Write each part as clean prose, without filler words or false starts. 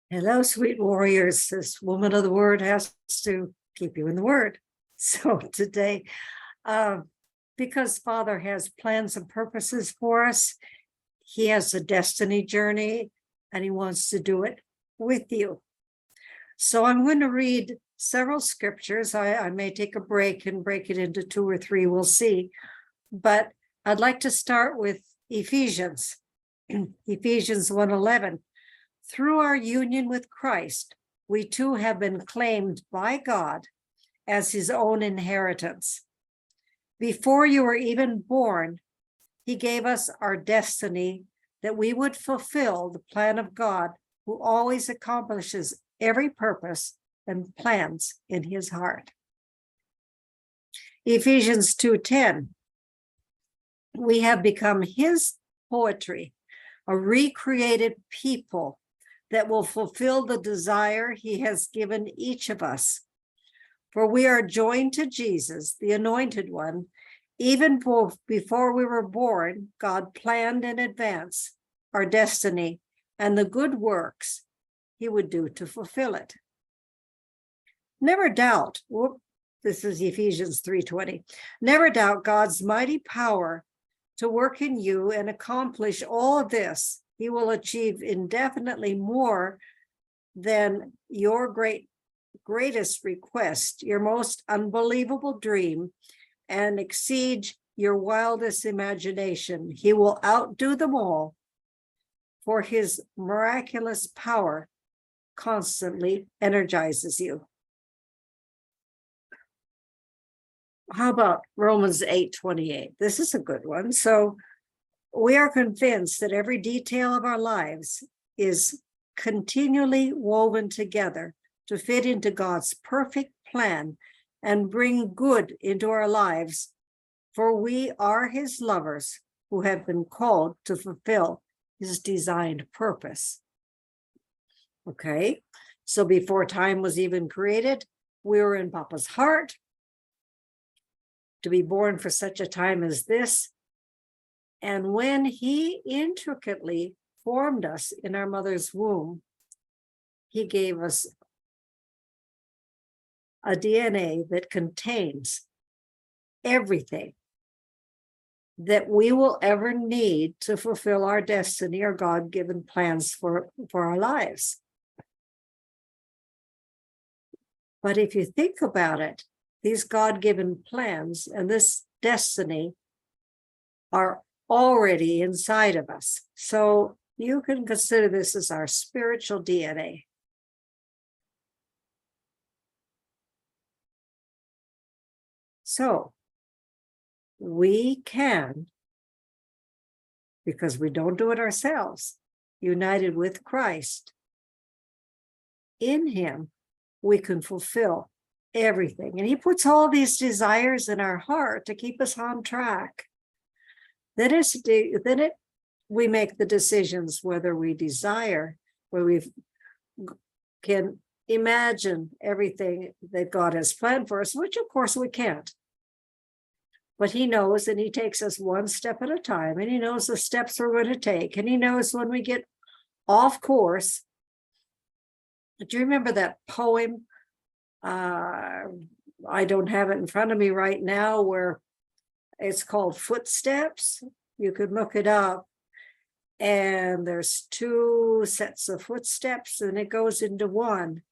Hello, sweet warriors. This woman of the word has to keep you in the word. So today, because Father has plans and purposes for us, he has a destiny journey and he wants to do it with you. So I'm going to read several scriptures. I may take a break and break it into 2 or 3, we'll see. But I'd like to start with Ephesians, Ephesians 1:11. Through our union with Christ, we too have been claimed by God as his own inheritance. Before you were even born, he gave us our destiny that we would fulfill the plan of God, who always accomplishes every purpose and plans in his heart. Ephesians 2:10. We have become his poetry, a recreated people that will fulfill the desire he has given each of us. For we are joined to Jesus, the Anointed One. Even before we were born, God planned in advance our destiny and the good works he would do to fulfill it. Never doubt, this is Ephesians 3:20. Never doubt God's mighty power to work in you and accomplish all of this. He will achieve indefinitely more than your greatest request, your most unbelievable dream, and exceed your wildest imagination. He will outdo them all, for his miraculous power constantly energizes you. How about Romans 8:28? This is a good one. So we are convinced that every detail of our lives is continually woven together to fit into God's perfect plan and bring good into our lives, for we are his lovers who have been called to fulfill his designed purpose. Okay, so before time was even created, we were in Papa's heart to be born for such a time as this. And when he intricately formed us in our mother's womb, he gave us a DNA that contains everything that we will ever need to fulfill our destiny or God-given plans for our lives. But if you think about it, these God-given plans and this destiny are already inside of us. So you can consider this as our spiritual DNA. So we can, because we don't do it ourselves, united with Christ, in him, we can fulfill everything. And he puts all these desires in our heart to keep us on track. We make the decisions whether we desire, where we can imagine everything that God has planned for us, which of course we can't. But he knows, and he takes us one step at a time, and he knows the steps we're going to take, and he knows when we get off course. Do you remember that poem? I don't have it in front of me right now, where it's called Footsteps. You could look it up. And there's 2 sets of footsteps, and it goes into one.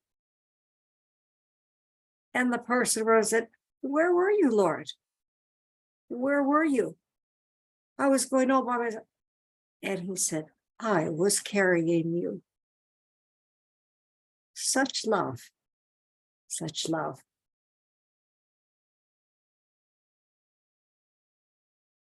And the person wrote it, "Where were you, Lord? Where were you? I was going all by myself." And he said, "I was carrying you." Such love, such love.